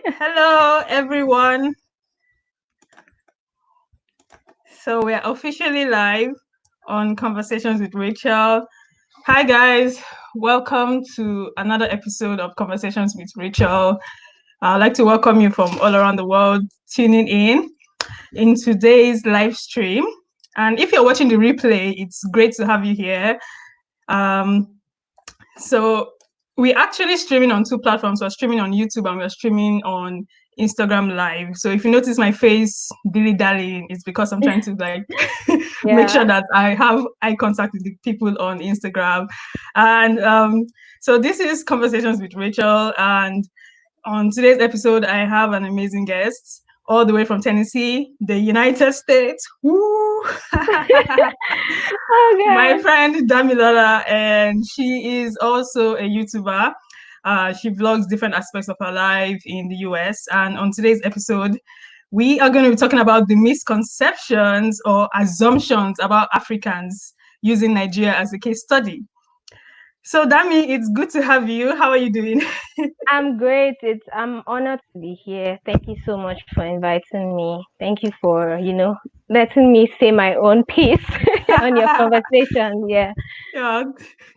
Hello, everyone. So we are officially live on Conversations with Rachel. Hi, guys. Welcome to another episode of Conversations with Rachel. I'd like to welcome you from all around the world tuning in today's live stream. And if you're watching the replay, it's great to have you here. So we're actually streaming on two platforms. We're streaming on YouTube and we're streaming on Instagram Live. So if you notice my face dilly-dallying, it's because I'm trying to make sure that I have eye contact with the people on Instagram. And so this is Conversations with Rachel. And on today's episode, I have an amazing guest all the way from Tennessee, the United States. Woo! My friend Dami, and she is also a YouTuber. She vlogs different aspects of her life in the US. And on today's episode, we are going to be talking about the misconceptions or assumptions about Africans using Nigeria as a case study. So, Dami, it's good to have you. How are you doing? I'm great. I'm honored to be here. Thank you so much for inviting me. Thank you for, letting me say my own piece on your conversation. Yeah. Yeah,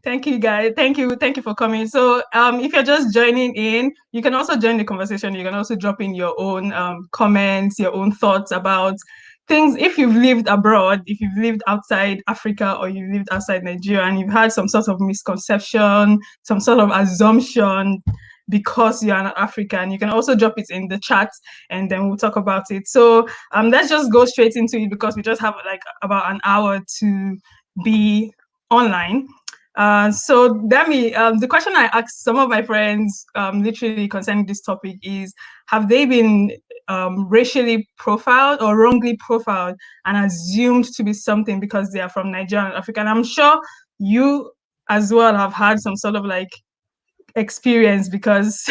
thank you, guys. Thank you for coming. So, if you're just joining in, you can also join the conversation. You can also drop in your own comments, your own thoughts about things. If you've lived abroad, if you've lived outside Africa, or you've lived outside Nigeria, and you've had some sort of misconception, some sort of assumption because you're an African, you can also drop it in the chat, and then we'll talk about it. So, let's just go straight into it because we just have like about an hour to be online. So Dami, the question I asked some of my friends literally concerning this topic is, have they been racially profiled or wrongly profiled and assumed to be something because they are from Nigeria and Africa? And I'm sure you as well have had some sort of like experience because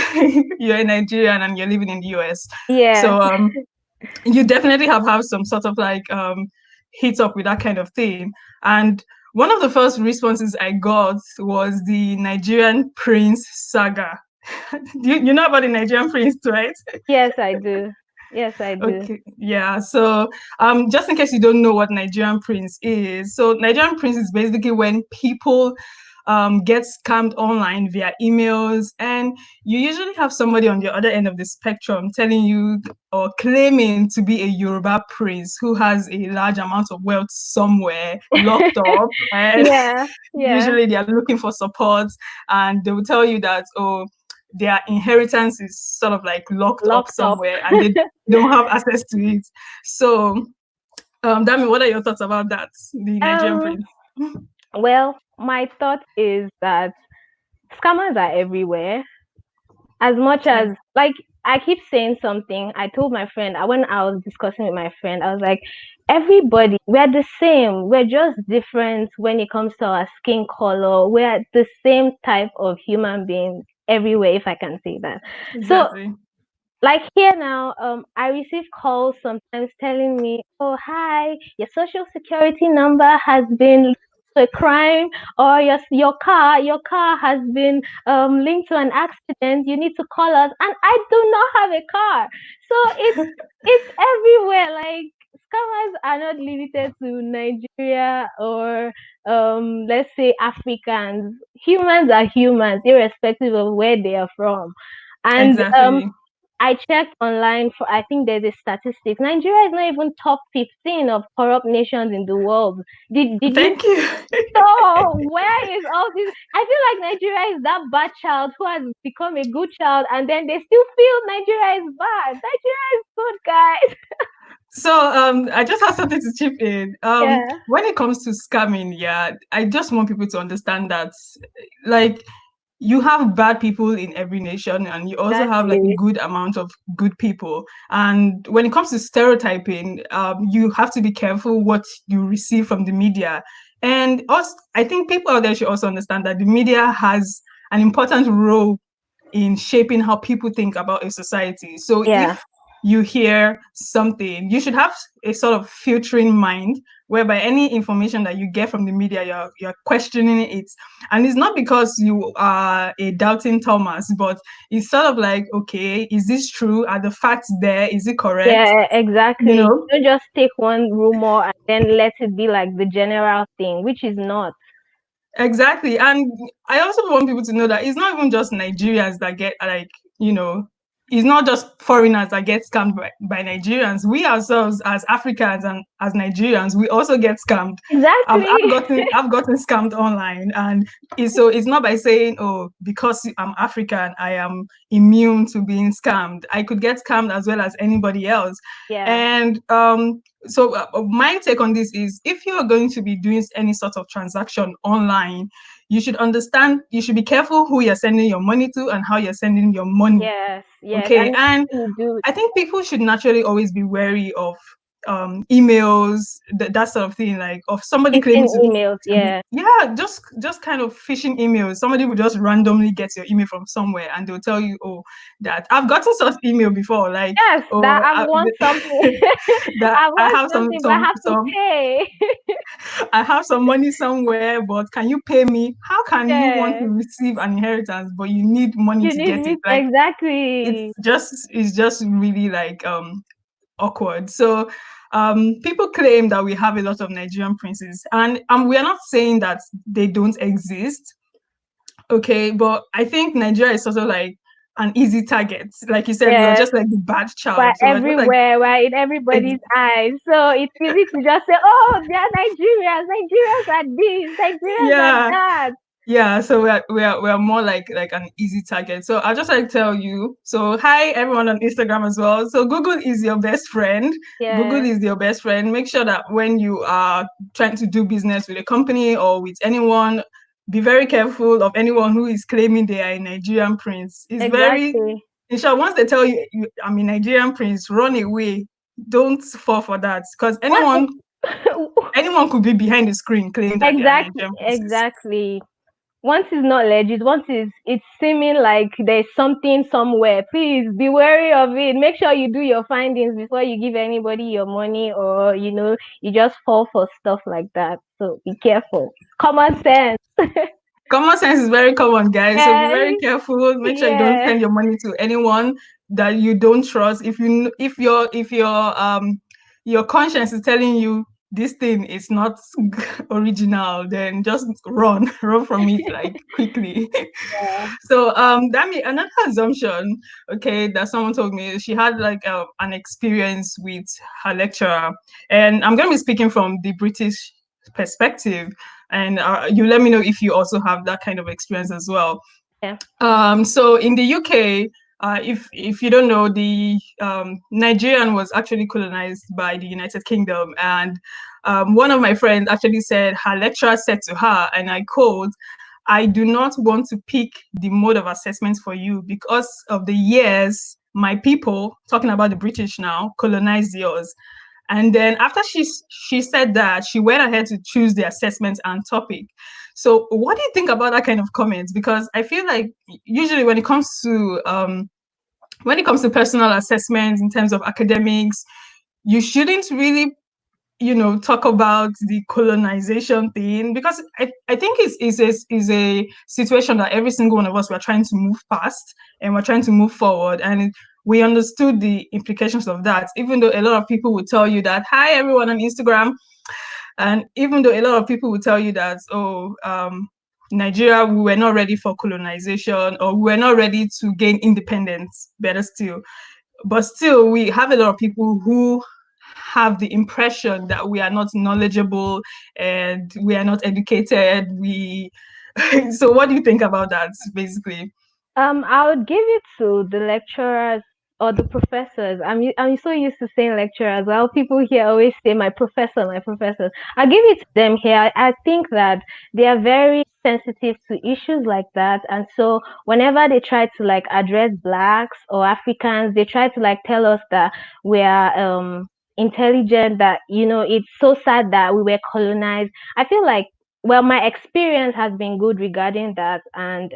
you're in Nigerian and you're living in the US. Yeah. So you definitely have had some sort of like hit up with that kind of thing. And one of the first responses I got was the Nigerian prince saga. You know about the Nigerian prince, right? Yes, I do. Yes, I do. Okay, yeah. So, just in case you don't know what Nigerian prince is, so Nigerian prince is basically when people get scammed online via emails, and you usually have somebody on the other end of the spectrum telling you or claiming to be a Yoruba prince who has a large amount of wealth somewhere locked up, and Yeah. Yeah. usually they are looking for support, and they will tell you that, oh, their inheritance is sort of like locked up Locked up. somewhere and they don't have access to it. So, Dami, what are your thoughts about that, the Nigerian Um, prince? well, my thought is that scammers are everywhere. As much as, like, I keep saying something. I told my friend, when I was discussing with my friend, I was like, everybody, we're the same. We're just different when it comes to our skin color. We're the same type of human beings everywhere, if I can say that. So, Exactly. like here now, I receive calls sometimes telling me, "Oh, hi, your social security number has been linked to a crime, or your car has been linked to an accident. You need to call us." And I do not have a car, so it's everywhere. Like, scammers are not limited to Nigeria or let's say Africans. Humans are humans, irrespective of where they are from, and Exactly. I checked online for, I think there's a statistic. Nigeria is not even top 15 of corrupt nations in the world. Did you? Thank you. So where is all this? I feel like Nigeria is that bad child who has become a good child, and then they still feel Nigeria is bad. Nigeria is good, guys. So I just have something to chip in. Yeah, When it comes to scamming, yeah, I just want people to understand that, like, you have bad people in every nation, and you also have like a exactly. good amount of good people. And when it comes to stereotyping, you have to be careful what you receive from the media. And also, I think people out there should also understand that the media has an important role in shaping how people think about a society. So Yeah. if you hear something, you should have a sort of filtering mind whereby any information that you get from the media, you're questioning it. And it's not because you are a doubting Thomas, but it's sort of like, okay, is this true? Are the facts there? Is it correct? Yeah, You exactly. know? Don't just take one rumor and then let it be like the general thing, which is not. Exactly. And I also want people to know that it's not even just Nigerians that get like, you know, it's not just foreigners that get scammed by Nigerians. We ourselves as Africans and as Nigerians, we also get scammed. Exactly. I've gotten scammed online, and it's not by saying, oh, because I'm African, I am immune to being scammed. I could get scammed as well as anybody else. Yeah. And so my take on this is, if you're going to be doing any sort of transaction online, you should understand, you should be careful who you're sending your money to and how you're sending your money. Yes, yes. Okay. And And you do I think people should naturally always be wary of emails, that sort of thing, like of somebody claiming phishing emails. to be, Yeah. yeah, just kind of phishing emails. Somebody will just randomly get your email from somewhere and they'll tell you, oh, that I've gotten such email before, like, Yes, that oh, I want something. that I I want have something, but I have to some pay. I have some money somewhere, but can you pay me? How can you want to Yeah. receive an inheritance, but you need money You to need get it? me Like, exactly. it's just really like awkward. So people claim that we have a lot of Nigerian princes, and we are not saying that they don't exist. Okay, but I think Nigeria is sort of like an easy target. Like you said, we are Yes. just like the bad We're child. So we're just like, everywhere. We're in everybody's eyes. So it's easy to just say, "Oh, they're Nigerians. Nigerians are this. Nigerians are yeah, that." yeah. So we're more like an easy target. So I'll just like tell you. So hi everyone on Instagram as well. So Google is your best friend. Google Yeah. is your best friend. Make sure that when you are trying to do business with a company or with anyone, be very careful of anyone who is claiming they are a Nigerian prince. It's very, Exactly. in short, once they tell you, I'm a Nigerian prince, run away. Don't fall for that, because What? anyone could be behind the screen claiming that they are Exactly. Nigerian princes. Exactly. Once it's not legit, once it's seeming like there's something somewhere, please be wary of it. Make sure you do your findings before you give anybody your money, or you just fall for stuff like that. So be careful. Common sense. Common sense is very common, guys. So be very Yes, careful. Make sure you don't yeah, send your money to anyone that you don't trust. If your conscience is telling you this thing is not original, then just run, run from it like quickly. yeah, So Dami, another assumption, okay, that someone told me, she had like an experience with her lecturer, and I'm going to be speaking from the British perspective, and you let me know if you also have that kind of experience as well. yeah, So in the UK, if you don't know, the Nigerian was actually colonized by the United Kingdom, and one of my friends actually said her lecturer said to her, and I quote, "I do not want to pick the mode of assessment for you because of the years my people, talking about the British now, colonized yours." And then after she said that, she went ahead to choose the assessment and topic. So what do you think about that kind of comments? Because I feel like usually when it comes to personal assessments in terms of academics, you shouldn't really talk about the colonization thing, because I think is a situation that every single one of us, we're trying to move past and we're trying to move forward, and we understood the implications of that, even though a lot of people would tell you that, hi everyone on Instagram, and even though a lot of people would tell you that, oh, Nigeria, we were not ready for colonization, or we were not ready to gain independence, but still we have a lot of people who have the impression that we are not knowledgeable and we are not educated. So what do you think about that, basically? I would give it to the lecturers or the professors. I'm so used to saying lecturers. Well, people here always say my professor, my professor. I give it to them here. I think that they are very sensitive to issues like that, and so whenever they try to like address blacks or Africans, they try to like tell us that we are intelligent. That it's so sad that we were colonized. I feel like, well, my experience has been good regarding that, and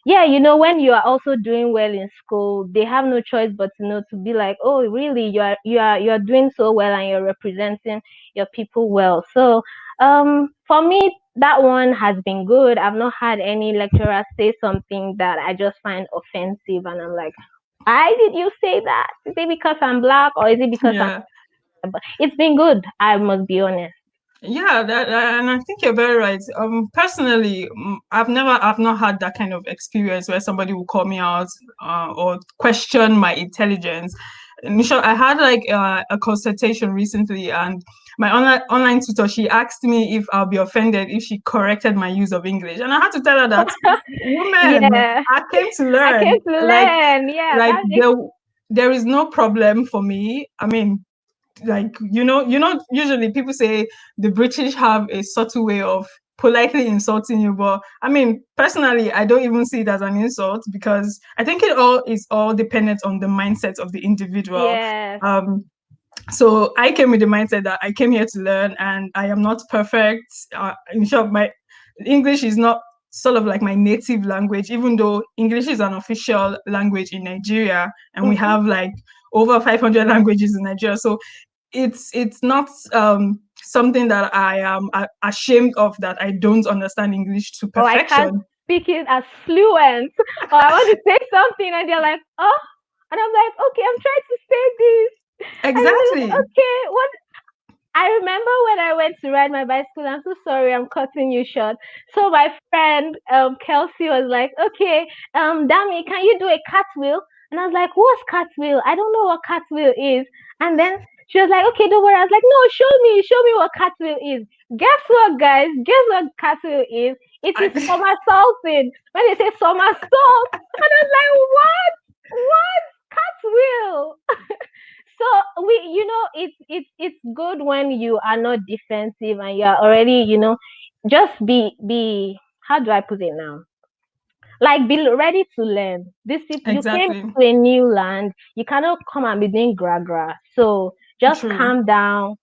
yeah, when you are also doing well in school, they have no choice but to be like, oh, really, you are doing so well and you're representing your people well. So, for me, that one has been good. I've not had any lecturer say something that I just find offensive, and I'm like, why did you say that? Is it because I'm black, or is it because I'm? Yeah. But it's been good. I must be honest. Yeah, and I think you're very right. Personally, I've not had that kind of experience where somebody will call me out or question my intelligence. In short, I had like a consultation recently, and my online tutor, she asked me if I'll be offended if she corrected my use of English, and I had to tell her that, woman, Yeah, I came to I learn. came to learn. Yeah, Like that's it. there is no problem for me. I mean, like usually people say the British have a subtle way of politely insulting you, but I mean, personally, I don't even see it as an insult, because I think it all is all dependent on the mindset of the individual. Yes. um so I came with the mindset that I came here to learn, and I am not perfect. In short, my English is not sort of like my native language, even though English is an official language in Nigeria, and we Mm-hmm. have like over 500 languages in Nigeria. So it's not something that I am ashamed of, that I don't understand English to Or I can't perfection. speak it as fluent. Or I want to say something and they're like, oh, and I'm like, okay, I'm trying to say this. And they're like, Exactly. okay, what? I remember when I went to ride my bicycle. I'm so sorry, I'm cutting you short. So my friend Kelsey was like, "Okay, Dami, can you do a cartwheel?" And I was like, "What's cartwheel? I don't know what cartwheel is." And then she was like, "Okay, don't worry." I was like, "No, show me what cartwheel is." Guess what, guys? Guess what cartwheel is? It is I, somersaulting. When they say somersault, and I was like, "What? What cartwheel?" So it's good when you are not defensive and you are already, just be how do I put it now? Like, be ready to learn. You came exactly. to a new land, you cannot come and be doing gra gra. So just True. calm down,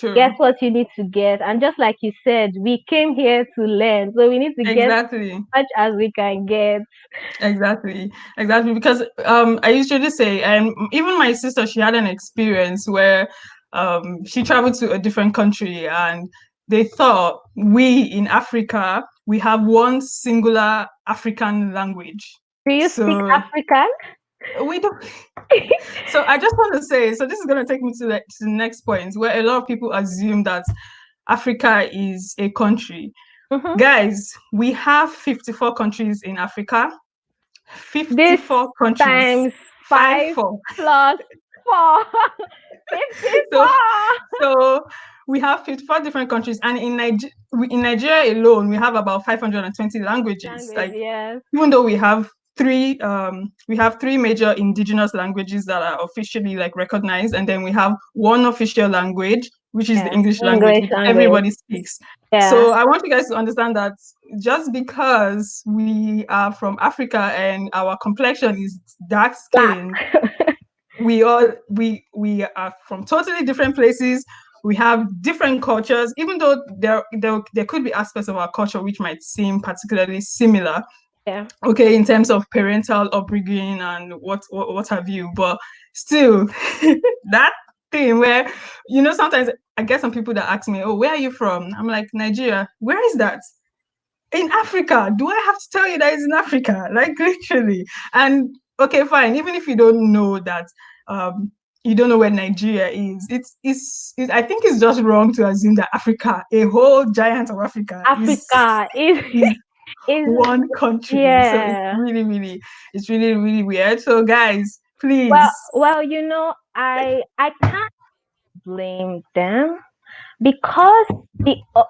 get True. what you need to get, and just like you said, we came here to learn, so we need to get Exactly. as much as we can get. Exactly, because I usually say, and even my sister, she had an experience where she traveled to a different country, and they thought we in Africa, we have one singular African language. Do you speak So African? we don't. So I just want to say, so this is going to take me to the next point, where a lot of people assume that Africa is a country. Mhm. Guys, we have 54 countries in Africa. This 54 countries. times Five, five four. plus four, So 54 so we have 54 different countries, and in Nigeria alone, we have about 520 languages. language. Like, Yes, even though we have three major indigenous languages that are officially like recognized, and then we have one official language, which is the yeah. English language, English which language. everybody speaks. Yeah, So I want you guys to understand that just because we are from Africa and our complexion is dark black. skinned, we are from totally different places. We have different cultures, even though there could be aspects of our culture which might seem particularly similar, Yeah, okay, in terms of parental upbringing and what have you, but still that thing where, sometimes I get some people that ask me, oh, where are you from? I'm like, Nigeria. Where is that? In Africa. Do I have to tell you that it's in Africa? Like, literally. And okay, fine. Even if you don't know that, you don't know where Nigeria is. I think it's just wrong to assume that Africa, a whole giant of Africa, Africa is is is one country. So yeah. it's really, really weird. So guys, Well, please. I can't blame them because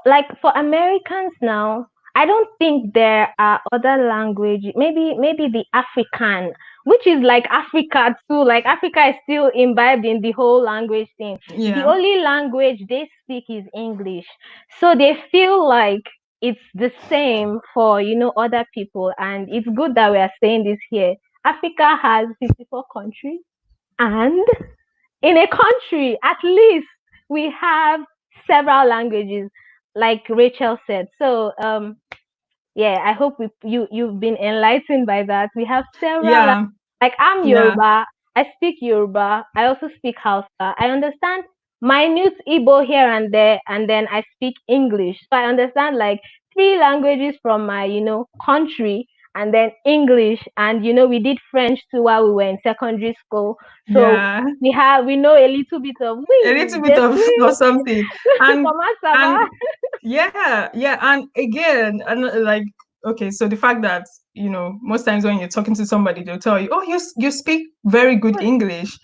like for Americans now, I don't think there are other language. Maybe the African, which is like Africa too. Like Africa is still imbibed in the whole language thing. The Yeah, only language they speak is English, so they feel like it's the same for other people, and it's good that we are saying this here. Africa has 54 countries, and in a country, at least we have several languages, like Rachel said. So Yeah, I hope you've been enlightened by that. We have several, Yeah, like I'm yeah, Yoruba. I speak Yoruba. I also speak Hausa. I understand minute Igbo here and there, and then I speak English. So I understand like three languages from my, country, and then English. And we did French too while we were in secondary school. So yeah. we know a little bit of A we, little bit je of or suis, something. And comment ça va? and yeah, and again, and like, okay, so the fact that, most times when you're talking to somebody, they'll tell you, oh, you speak very good English.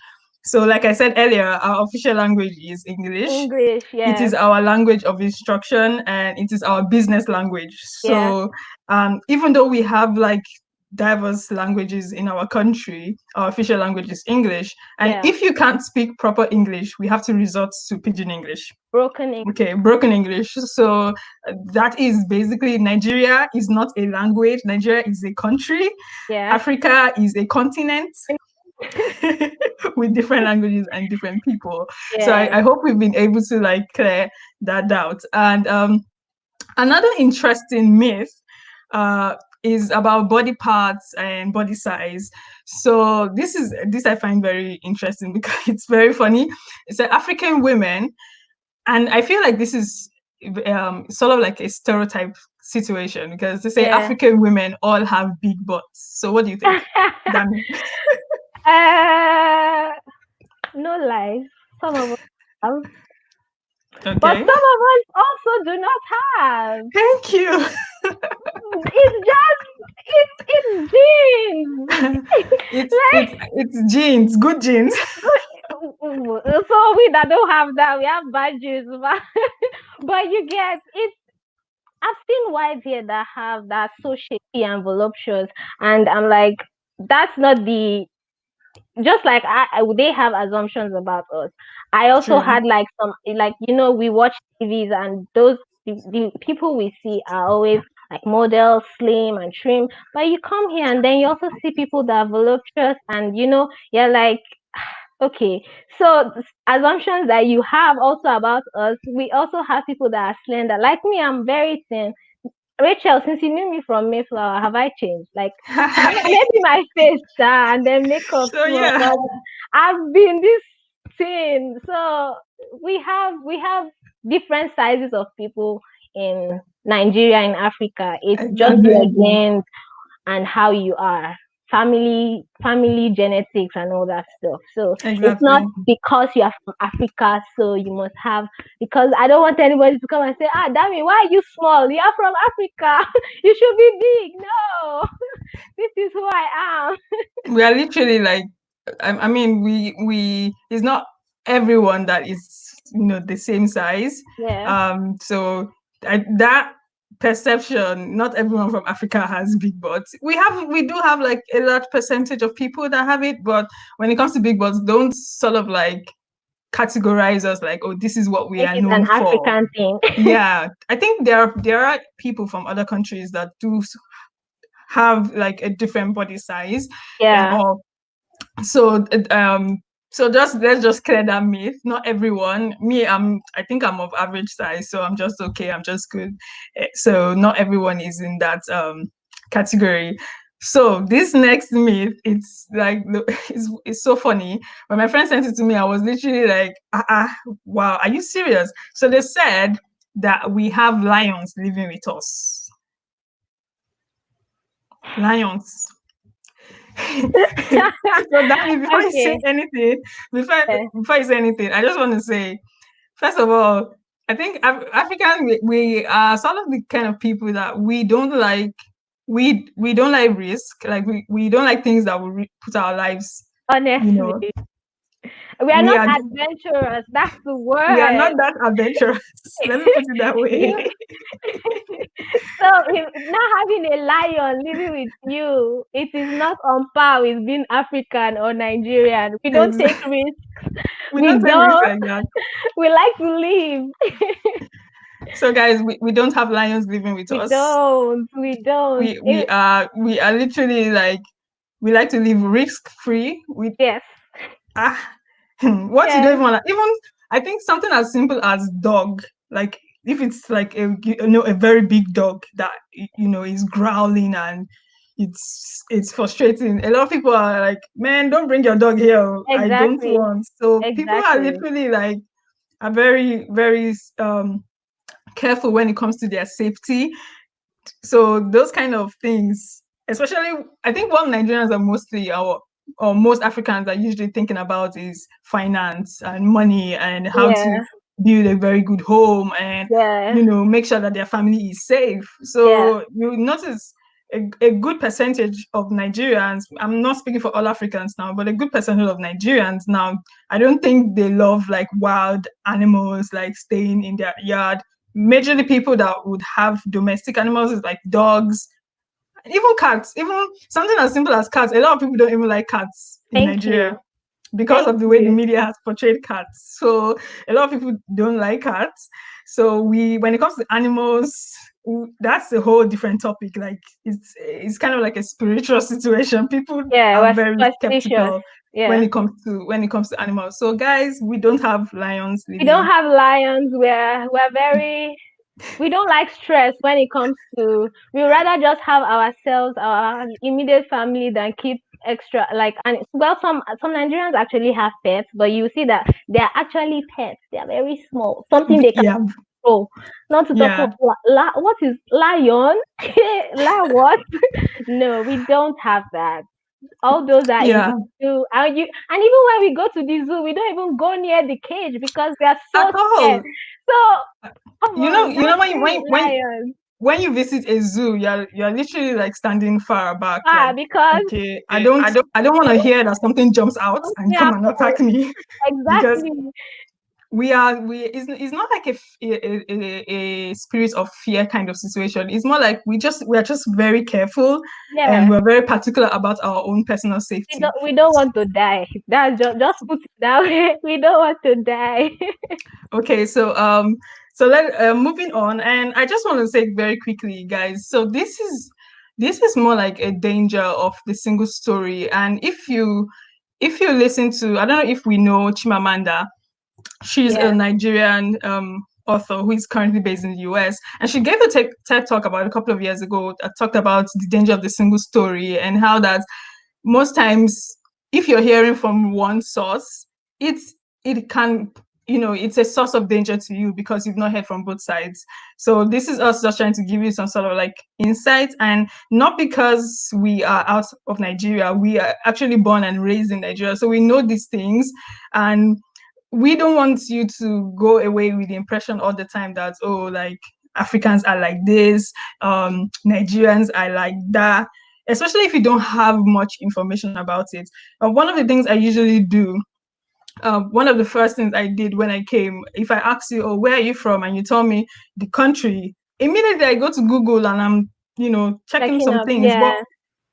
So like I said earlier, our official language is English. English, It yes, is our language of instruction, and it is our business language. yeah, So even though we have like diverse languages in our country, our official language is English. And yeah. if you can't speak proper English, we have to resort to pidgin English. Broken English, Okay, broken English. So that is basically, Nigeria is not a language. Nigeria is a country. yeah. Africa is a continent with different languages and different people. So Yeah, I hope we've been able to like clear that out. And another interesting myth uh, is about body parts and body size. So this I find very interesting because it's very funny. It's that African women, and I feel like this is sort of like a stereotype situation, because they say yeah. African women all have big butts. So what do you think, Dami? uh, no lies. Some of us have, but Okay, some of us also do not have. thank you. It's just it's genes. It's genes, good genes. So we that don't have that, we have bad genes, but you get it. I've seen wives here that have that so shapy and voluptuous, and I'm like, that's not the just like they have assumptions about us. I also True. had like some like we watch TVs and those the people we see are always like models, slim and trim. But you come here and then you also see people that are voluptuous and you're like okay. So assumptions that you have also about us, we also have people that are slender. Like me, I'm very thin. Rachel, since you knew me from Mayflower, have I changed? Like maybe my face and then makeup So too, yeah, but I've been this thin. So we have different sizes of people in Nigeria, in Africa. It's just your exactly, genes and how you are. Family genetics and all that stuff. So it's not exactly. because you are from Africa, so you must have because I don't want anybody to come and say, Dami, why are you small? You are from Africa. You should be big. No, this is who I am. We are literally like, I mean, we it's not everyone that is, the same size. Yeah. So that perception, not everyone from Africa has big butts. We do have like a large percentage of people that have it, but when it comes to big butts, don't sort of like categorize us like, oh, this is what we Make are it an known for. African thing. Yeah, I think there are people from other countries that do have like a different body size and Yeah. all. So so just let's just clear that myth. Not everyone. Me, I think I'm of average size, so I'm just okay. I'm just good. So not everyone is in that category. So this next myth, it's like it's so funny. When my friend sent it to me, I was literally like, wow, are you serious? So they said that we have lions living with us. Lions. So Dami, before you say Okay. anything, before Yeah. before you say anything, I just want to say, first of all, I think African we are sort of the kind of people that we don't like risk. Like we don't like things that will put our lives. You Honestly, know, we are we not are adventurous. That's the we are not word. that adventurous. Let me put it that way. you So now having a lion living with you, it is not on par with being African or Nigerian. We don't take Ex- risks. we don't We take risks don't. like that. We like to live. So guys, we don't have lions living with We us. don't. We don't. We are literally like, we like to live risk free. Yes. Ah what you don't Yes. even want to even, I think something as simple as dog, like if it's like a very big dog that is growling and it's frustrating. A lot of people are like, man, don't bring your dog here. I don't Exactly. want. So people are Exactly. literally like are very, very careful when it comes to their safety. So those kind of things, especially, I think what Nigerians are mostly or most Africans are usually thinking about is finance and money and how to Yeah. build a very good home and Yeah. make sure that their family is safe. Yeah. So you notice a good percentage of Nigerians, I'm not speaking for all Africans now, but a good percentage of Nigerians now, I don't think they love like wild animals, like staying in their yard. Majorly people that would have domestic animals is like dogs, even cats, even something as simple as cats. A lot of people don't even like cats in Thank Nigeria you. because Thank of the way the you. media has portrayed cats. So a lot of people don't like cats. So when it comes to animals, that's a whole different topic. Like it's kind of like a spiritual situation. People Yeah, are we're very superstitious. skeptical Yeah. when it comes to animals. So guys, we don't have lions We don't living. have lions. We're very we don't like stress when it comes to we rather just have ourselves, our immediate family than keep extra like and well some Nigerians actually have pets, but you see that they are actually pets. They are very small. Something they can Yeah, control. Not to talk yeah, of what is lion? What? No, we don't have that. All those are in the yeah. zoo. And even when we go to the zoo, we don't even go near the cage because they are At so scared. all. So come You know, on, you know don't when treat lions. when you visit a zoo, you're literally like standing far back, Ah, like, because okay, I don't want to hear that something jumps out and yeah, come and attack me, because exactly. it's not like a spirit of fear kind of situation. It's more like we are just very careful and Yeah, we're very particular about our own personal safety. we don't want to die. That's just put it that way. We don't want to die. Okay, so let moving on, and I just want to say very quickly, guys. So this is more like a danger of the single story, and if you listen to, I don't know if we know Chimamanda. She's a Yeah, Nigerian author who is currently based in the US, and she gave a TED talk about a couple of years ago that talked about the danger of the single story and how that most times if you're hearing from one source, it can it's a source of danger to you because you've not heard from both sides. So this is us just trying to give you some sort of like insight, and not because we are out of Nigeria, we are actually born and raised in Nigeria, so we know these things, and we don't want you to go away with the impression all the time that, oh, like Africans are like this, Nigerians are like that, especially if you don't have much information about it. One of the things I usually do, one of the first things I did when I came, if I ask you, oh, where are you from? And you tell me the country, immediately I go to Google and I'm, checking checking some up. things. But Yeah,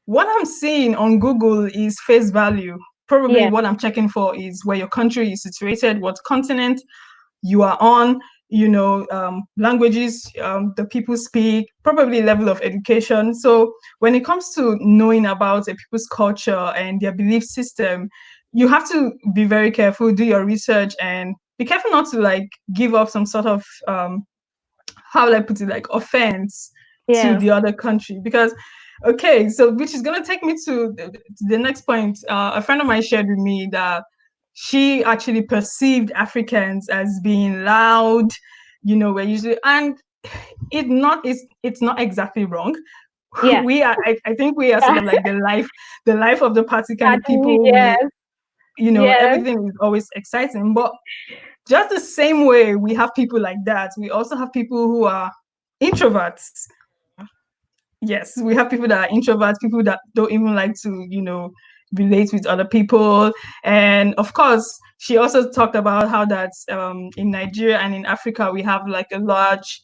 what I'm seeing on Google is face value. Probably yeah, what I'm checking for is where your country is situated, what continent you are on, languages the people speak, probably level of education. So when it comes to knowing about a people's culture and their belief system, you have to be very careful, do your research, and be careful not to like give up some sort of how will I put it, like offense to yeah, the other country. Because, okay, so which is going to take me to the next point. A friend of mine shared with me that she actually perceived Africans as being loud, we're usually, and it's not exactly wrong. yeah. I think we are sort of like the life of the party kind of Party, people. yes, yes, Everything is always exciting, but just the same way we have people like that, we also have people who are introverts. Yes, we have people that are introverts, people that don't even like to, relate with other people. And of course, she also talked about how that in Nigeria and in Africa, we have like a large,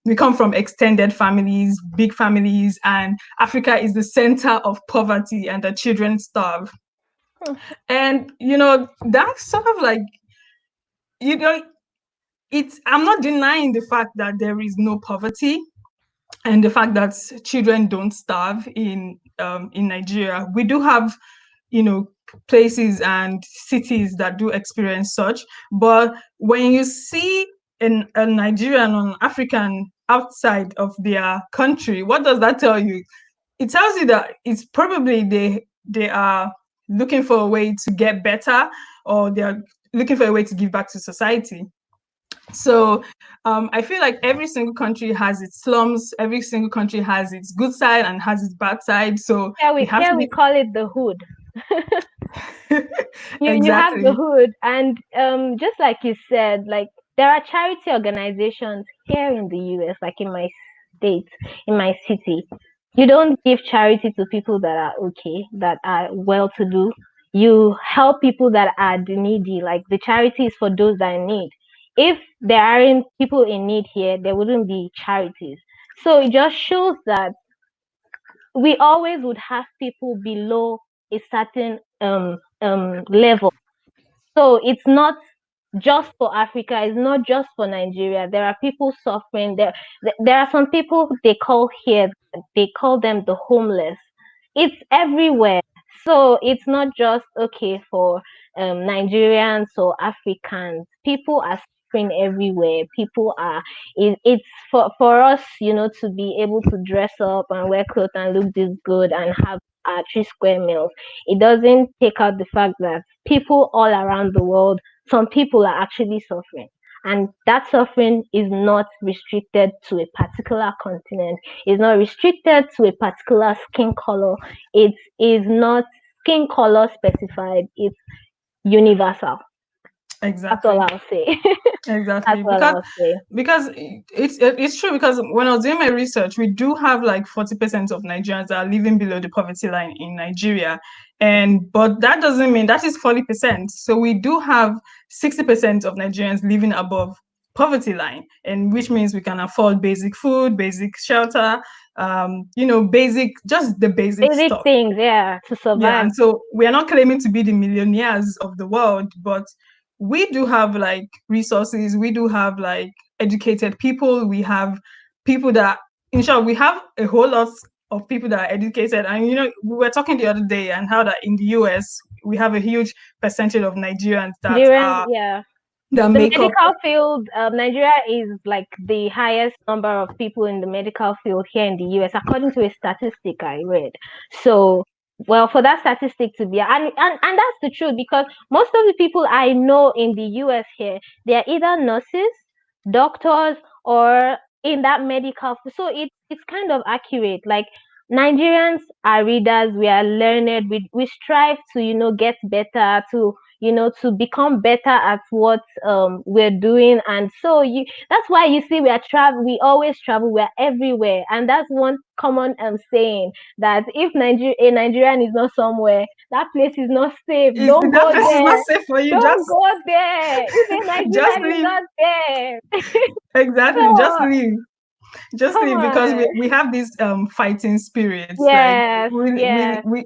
we come from extended families, big families, and Africa is the center of poverty and the children starve. And, that's sort of like, you know, I'm not denying the fact that there is no poverty and the fact that children don't starve in Nigeria. We do have, places and cities that do experience such, but when you see a Nigerian or an African outside of their country, what does that tell you? It tells you that it's probably they are looking for a way to get better, or they're looking for a way to give back to society. So I feel like every single country has its slums, every single country has its good side and has its bad side. So we have Here to we be call it the hood. You have the exactly, hood, and just like you said, like there are charity organizations here in the US, like in my state, in my city. You don't give charity to people that are okay, that are well to do. You help people that are needy. Like the charity is for those that need. If there aren't people in need here, there wouldn't be charities. So it just shows that we always would have people below a certain level. So it's not just for Africa, it's not just for Nigeria. There are people suffering. There are some people they call here, they call them the homeless. It's everywhere. So it's not just okay for Nigerians or Africans. People are suffering everywhere. People are it's for us, to be able to dress up and wear clothes and look this good and have 3 square meals. It doesn't take out the fact that people all around the world, some people are actually suffering. And that suffering is not restricted to a particular continent. It's not restricted to a particular skin color. It is not skin color specified. It's universal. That's all exactly. I'll say. That's Exactly, all I'll say. because it's true, because when I was doing my research, we do have like 40% of Nigerians that are living below the poverty line in Nigeria, and but that doesn't mean that is 40%. So we do have 60% of Nigerians living above poverty line, and which means we can afford basic food, basic shelter, basic, just the basic Basic stuff. things, yeah, to Yeah, survive. and so we are not claiming to be the millionaires of the world, but we do have like resources, we do have like educated people, we have people that, in short, we have a whole lot of people that are educated. And we were talking the other day and how that in the US we have a huge percentage of Nigerians Nigerians, yeah. that The make up. medical field, Nigeria is like the highest number of people in the medical field here in the US, according to a statistic I read. So, well, for that statistic to be, and that's the truth, because most of the people I know in the US here, they're either nurses, doctors, or in that medical. So it's kind of accurate. Like Nigerians are readers, we are learned, we strive to get better, to become better at what we're doing. And so that's why you see we always travel, we're everywhere. And that's one common saying, that if a Nigerian is not somewhere, that place is not safe. Is Don't that go place is not there. safe for you? Don't Just go there if a just Nigerian is leave. not there. Exactly, just So leave. Just come leave, because on. we have these fighting spirits. Like Yes, yes. we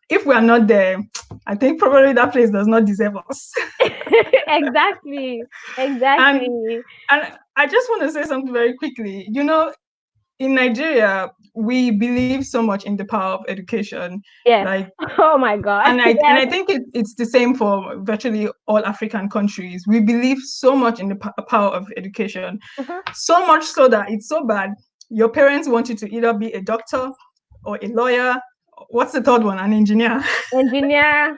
if we are not there, I think probably that place does not deserve us. Exactly, and exactly. and I just want to say something very quickly. In Nigeria, we believe so much in the power of education. Yes. Like, Oh my God. and I Yes. think it's the same for virtually all African countries. We believe so much in the power of education, Mhm. so much so that it's so bad. Your parents want you to either be a doctor or a lawyer. What's the third one? An engineer. Engineer.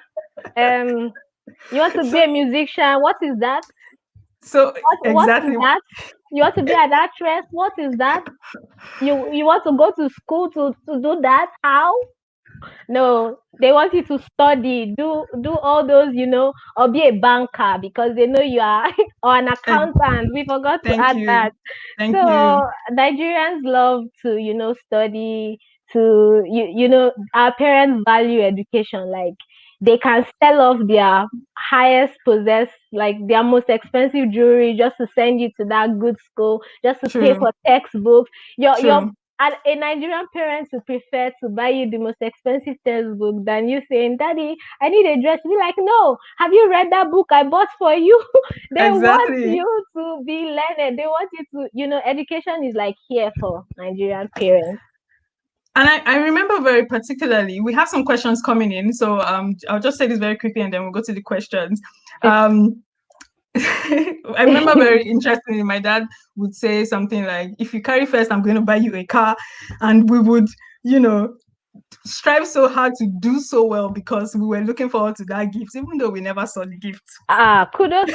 Um, you want to be So a musician? What is that? so What is exactly. that? You want to be an actress? What is that? You want to go to school to do that? How? No, they want you to study, do all those, or be a banker, because they know you are, or an Ex- accountant. We forgot to Thank add you. that. Thank you. So Nigerians love to, study, our parents value education. Like they can sell off their highest possess, like their most expensive jewelry, just to send you to that good school, just to pay True. for textbooks. Your True. and a Nigerian parent would prefer to buy you the most expensive textbook than you saying, "Daddy, I need a dress." Be like, "No, have you read that book I bought for you?" They want Exactly. you to be learned. They want you to, education is like here for Nigerian parents. And I remember very particularly, we have some questions coming in. So I'll just say this very quickly and then we'll go to the questions. Okay. Um, I remember very interestingly, my dad would say something like, if you carry first, I'm going to buy you a car. And we would, you know, strive so hard to do so well because we were looking forward to that gift, even though we never saw the gift. Kudos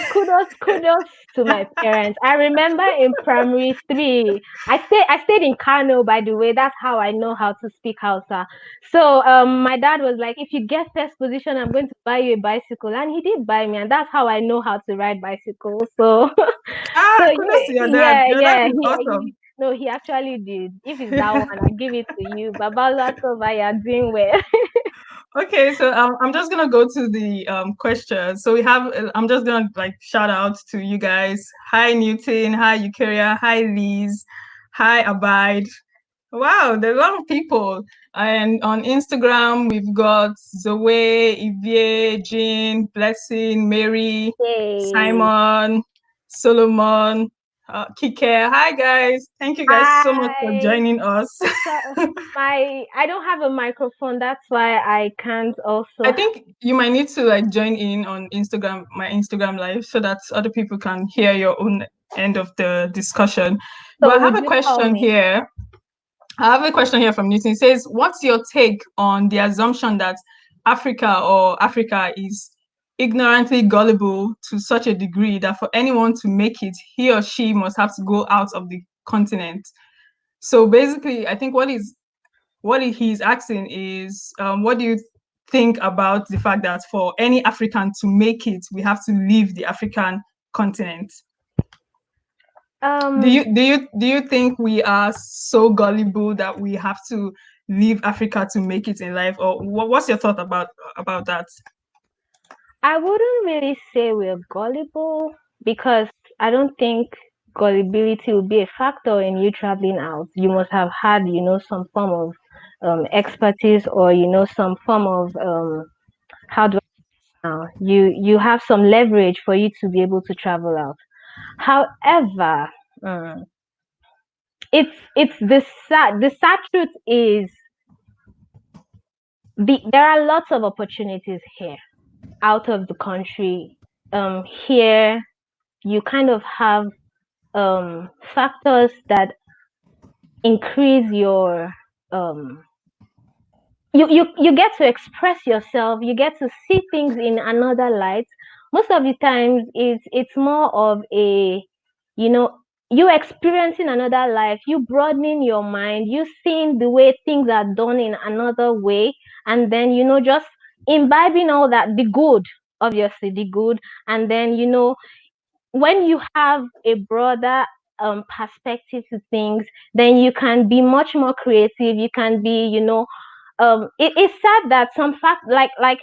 to my parents. I remember in primary three, I stayed in Kano, by the way. That's how I know how to speak Hausa. So my dad was like, if you get first position, I'm going to buy you a bicycle. And he did buy me, and that's how I know how to ride bicycle. So so Kudos to your dad. yeah, Your dad yeah. is awesome. No, he actually did. If it's that one, I'll give it to you. Babala Tova, you're doing well. Okay, so I'm just gonna go to the questions. So we have, I'm just gonna like shout out to you guys. Hi Newton, hi Eukarya, hi Liz, hi Abide. Wow, there's a lot of people. And on Instagram, we've got Zoe, Ivie, Jean, Blessing, Mary, Yay. Simon, Solomon, Kike. Hi guys, thank you guys so much for Hi. joining us. So I don't have a microphone, that's why I can't I also. think you might need to like join in on Instagram, my Instagram live, so that other people can hear your own end of the discussion. But So I have would a you call question me? here. I have a question here from Newton. It says, what's your take on the assumption that Africa is ignorantly gullible to such a degree that for anyone to make it, he or she must have to go out of the continent? So basically, I think what he's asking is, what do you think about the fact that for any African to make it, we have to leave the African continent? Um, Do you think we are so gullible that we have to leave Africa to make it in life, or what's your thought about that? I wouldn't really say we're gullible because I don't think gullibility would be a factor in you traveling out. You must have had, some form of expertise or some form of how do I now? You have some leverage for you to be able to travel out. However, it's the sad truth is there are lots of opportunities here out of the country. Here you kind of have factors that increase your um you get to express yourself, you get to see things in another light. Most of the times it's more of a, you know you experiencing another life, you broadening your mind, you seeing the way things are done in another way, and then just imbibing all that, the good, obviously the good, and then when you have a broader perspective to things, then you can be much more creative. You can be, it's sad that some fact like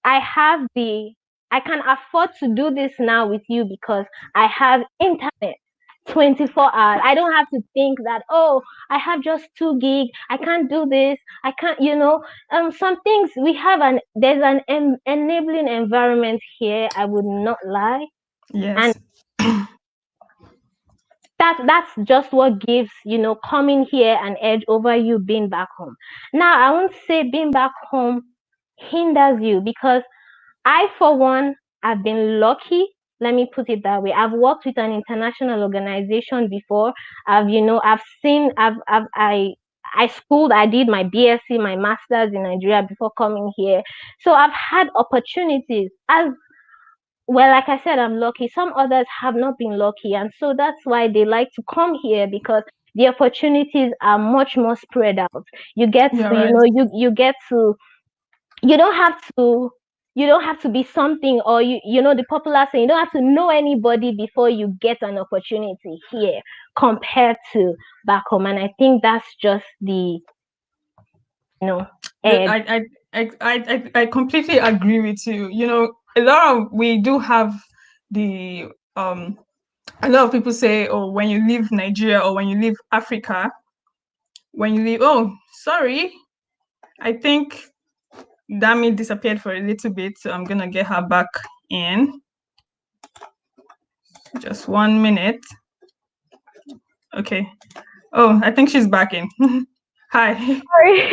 I have the I can afford to do this now with you because I have internet 24 hours. I don't have to think that, oh, I have just 2 gig, I can't do this, I can't, some things we have, there's an enabling environment here, I would not lie. And Yes. that's just what gives coming here an edge over you being back home. Now I won't say being back home hinders you, because I, for one, have been lucky. Let me put it that way. I've worked with an international organization before. I've seen, I schooled, I did my BSc, my master's in Nigeria before coming here. So I've had opportunities. As well, like I said, I'm lucky. Some others have not been lucky, and so that's why they like to come here, because the opportunities are much more spread out. You get You're to, right. you get to, you don't have to, be something, or the popular saying, you don't have to know anybody before you get an opportunity here compared to back home. And I think that's just the edge. I completely agree with you. You know, we do have the a lot of people say, oh, when you leave Nigeria or when you leave Africa, when you leave, oh, sorry, I think Dami disappeared for a little bit, so I'm gonna get her back in. Just 1 minute. Okay. Oh, I think she's back in. Hi. Sorry.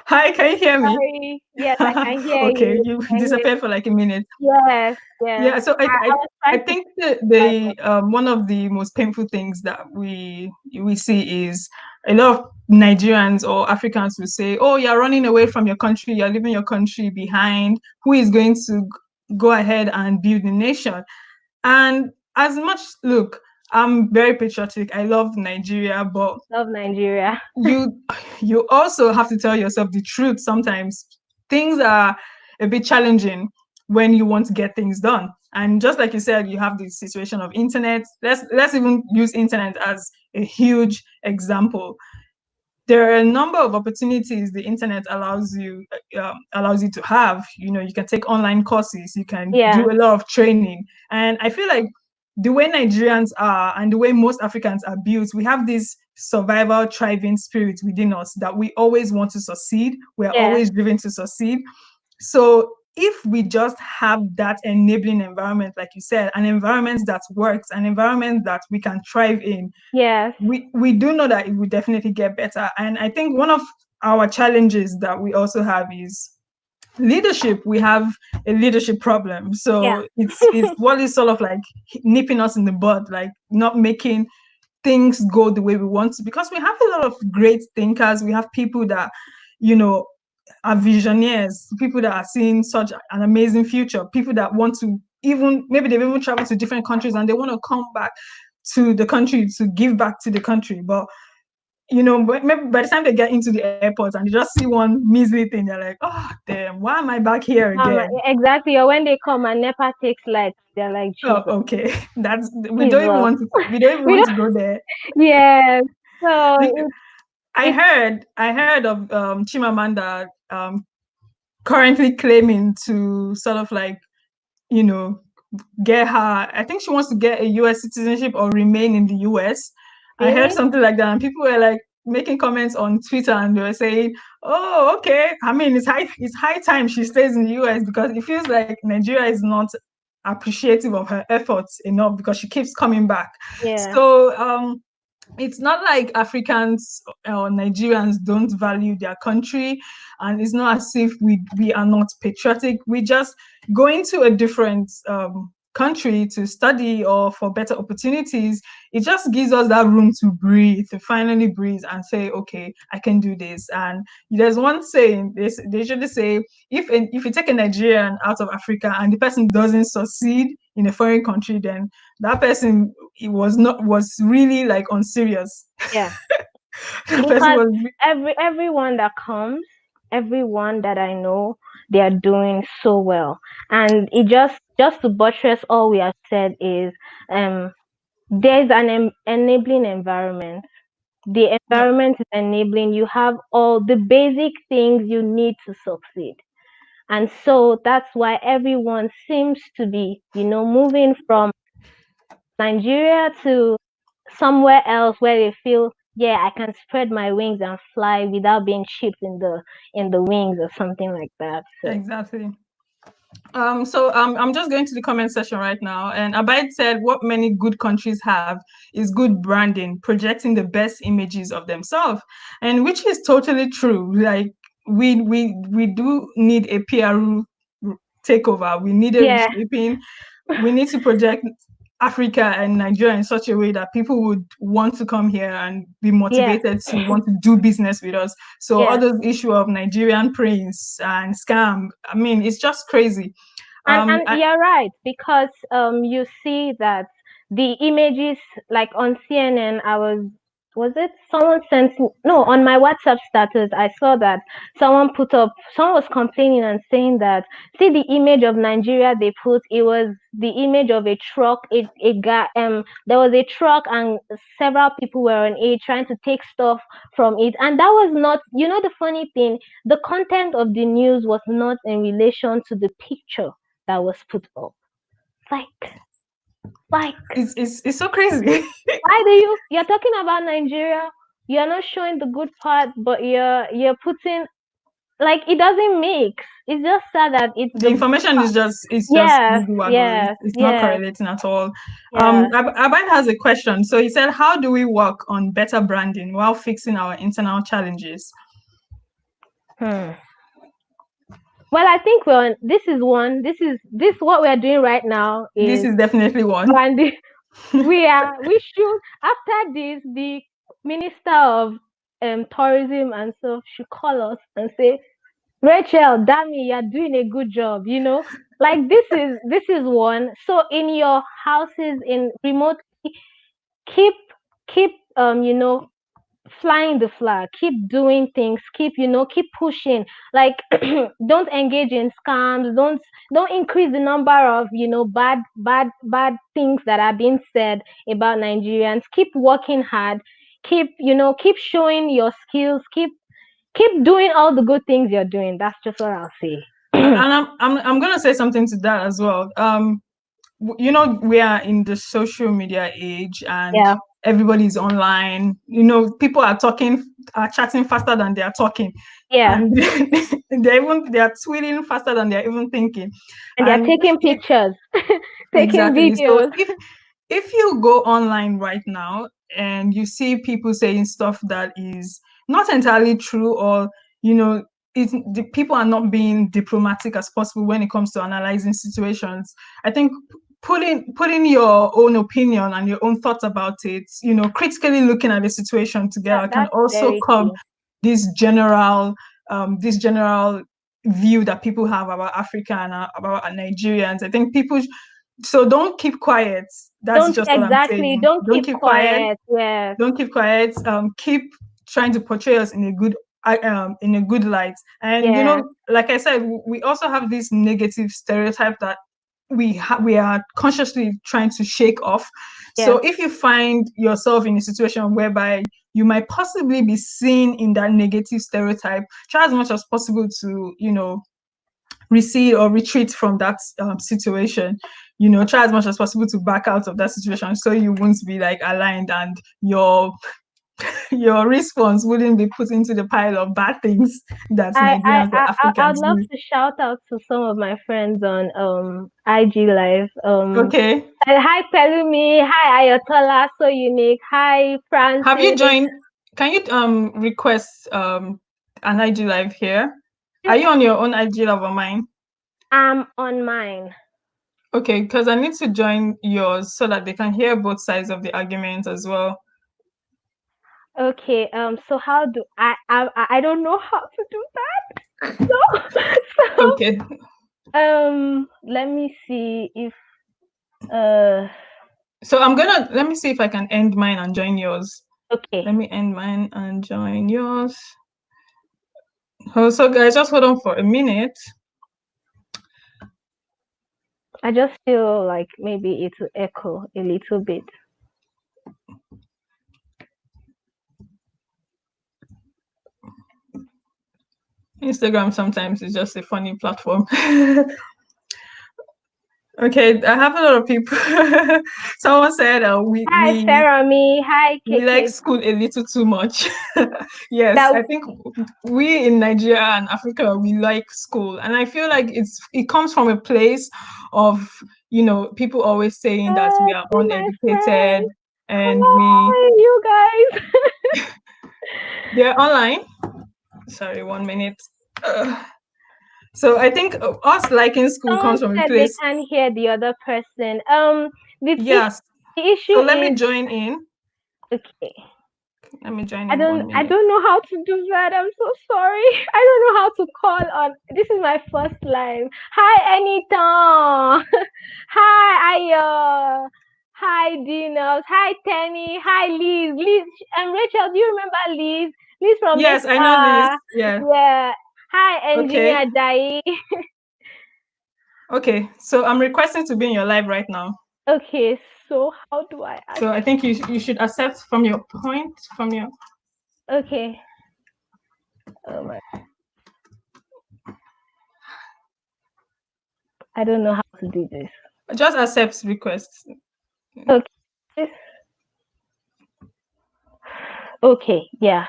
Hi, can you hear me? Sorry. Yes, I can hear Okay, you. you I can hear disappeared for like a minute. you. Yes, yes. Yeah, so I I I, was I trying to think clarify, but one of the most painful things that we see is a lot of Nigerians or Africans will say, "Oh, you're running away from your country, you're leaving your country behind. Who is going to go ahead and build the nation?" And as much, look, I'm very patriotic. I love Nigeria, but love Nigeria. you you also have to tell yourself the truth. Sometimes things are a bit challenging when you want to get things done, and just like you said, you have the situation of internet. Let's even use internet as a huge example. There are a number of opportunities the internet allows you to have. You can take online courses, you can do Yeah, a lot of training, and I feel like the way Nigerians are and the way most Africans are built, we have this survival thriving spirit within us that we always want to succeed, we're yes, always driven to succeed. So if we just have that enabling environment, like you said, an environment that works, an environment that we can thrive in, yes, we do know that it will definitely get better. And I think one of our challenges that we also have is leadership. We have a leadership problem. yeah, So it's what is sort of like nipping us in the bud, like not making things go the way we want to, because we have a lot of great thinkers. We have people that, you know, are visionaries, people that are seeing such an amazing future, people that want to, even maybe they've even traveled to different countries and they want to come back to the country to give back to the country. But maybe by the time they get into the airport and they just see one measly thing, they're like, "Oh, damn, why am I back here again?" exactly. Or when they come and NEPA takes light, they're like, Oh, Jesus, okay. That's Jesus. we don't even We want don't, to go there. yes. So Because I it's, heard I heard of Chimamanda currently claiming to sort of like, you know, get her, I think she wants to get a US citizenship or remain in the US. I heard really, something like that, and people were like making comments on Twitter and they were saying, "Oh, okay. I mean, it's high time she stays in the US because it feels like Nigeria is not appreciative of her efforts enough because she keeps coming back." yeah, So it's not like Africans or Nigerians don't value their country, and it's not as if we are not patriotic. We just going to a different country to study or for better opportunities. It just gives us that room to breathe, to finally breathe and say, "Okay, I can do this." And there's one saying they usually say, if you take a Nigerian out of Africa and the person doesn't succeed in a foreign country, then that person, it was really like unserious. yeah. That person Because was everyone that comes, everyone that I know, they are doing so well. And it just to buttress all we have said is um there's an enabling environment. The Yep, environment is enabling. You have all the basic things you need to succeed. And so that's why everyone seems to be, moving from Nigeria to somewhere else where they feel, yeah, I can spread my wings and fly without being chipped in the wings or something like that. So exactly. So I'm just going to the comment section right now, and Abide said, "What many good countries have is good branding, projecting the best images of themselves," and which is totally true. Like we do need a PR takeover. We need a yeah, reshaping. We need to project Africa and Nigeria in such a way that people would want to come here and be yeah, motivated to want to do business with us. So all yeah. those issue of Nigerian prince and scam, I mean, it's just crazy. And I, you're right, because you see that the images, like on CNN, was it someone sent no, on my WhatsApp status, I saw that someone was complaining and saying that, see, the image of Nigeria they put, it was the image of a truck. It got there was a truck and several people were on it trying to take stuff from it, and that was not, the funny thing, the content of the news was not in relation to the picture that was put up. Like, like, it's so crazy. why do you're talking about Nigeria? You're not showing the good part, but you're putting like it doesn't mix. It's just sad that it's The information is just yes, wiggle waggle. yes, It's not yes, correlating at all. yeah. Abad has a question. So he said, how do we work on better branding while fixing our internal challenges? Hmm. Well, I think this is one. This what we are doing right now This is is definitely one. branding. We should, after this, the Minister of Tourism and stuff should call us and say, Rachael, Dami, you're doing a good job, Like this is one. So in your houses in remote, keep keep flying the flag, keep doing things, keep pushing. Like don't engage in scams, don't increase the number of bad things that are being said about Nigerians. Keep working hard, keep showing your skills, keep doing all the good things you're doing. That's just what I'll say. And I'm gonna say something to that as well. We are in the social media age, and Yeah, everybody's online. People are chatting faster than they are talking, yeah. and they are tweeting faster than they're even thinking. And they're And taking pictures, taking exactly. So videos. if you go online right now and you see people saying stuff that is not entirely true, or you know the people are not being diplomatic as possible when it comes to analyzing situations, I think putting your own opinion and your own thoughts about it, critically looking at the situation together, can That's also very curb true. this general view that people have about Africa and about Nigerians. I think so don't keep quiet. That's Don't just what I'm exactly. saying. Don't Don't keep keep quiet. quiet. Yes. Don't keep quiet. Keep trying to portray us in a good light. And Yeah. like I said, we also have this negative stereotype that we are consciously trying to shake off. So Yeah. if you find yourself in a situation whereby you might possibly be seen in that negative stereotype, try as much as possible to recede or retreat from that situation. Try as much as possible to back out of that situation, so you won't be like aligned, and your response wouldn't be put into the pile of bad things that Nigerians or I'd Africans love do. to shout out to some of my friends on IG Live. Okay. Hi Pelumi. Hi Ayotola. So unique. Hi Have you Francis. joined? Can you request an IG live here? Are you on your own IG live or mine? I'm on mine. Okay, because I need to join yours so that they can hear both sides of the argument as well. Okay. So how do I don't know how to do that. So Okay. let me see if uh So let me see if I can end mine and join yours. okay. Let me end mine and join yours. Oh, so guys, just hold on for a minute. I just feel like maybe it will echo a little bit. Instagram sometimes is just a funny platform. Okay, I have a lot of people. Someone said we Hi, we Ferami. Hi, we like KK. school a little too much. Yes, That I think we in Nigeria and Africa, we like school, and I feel like it comes from a place of people always saying that we are to my uneducated, friends. and Hi, you guys. they're online. Sorry, 1 minute. So I think us liking school Someone comes from a said they place. can't hear the other person. Yes. The issue So let is me join in. okay. Let me join in one I minute. don't know how to do that. I'm so sorry. I don't know how to call on. This is my first live. Hi, Anita. Hi, Ayo. Hi, Dinos. Hi, Tenny. Hi, Liz. Liz and Rachel. Do you remember Liz? Liz from Yes, I know Liz. HR. Yeah. Yeah. Hi, Okay. Engineer Jai. Okay. So I'm requesting to be in your live right now. Okay, so how do I So I accept? think you should accept from your point, from your. Okay. Oh my. I don't know how to do this. Just accept requests. Okay. Okay, yeah.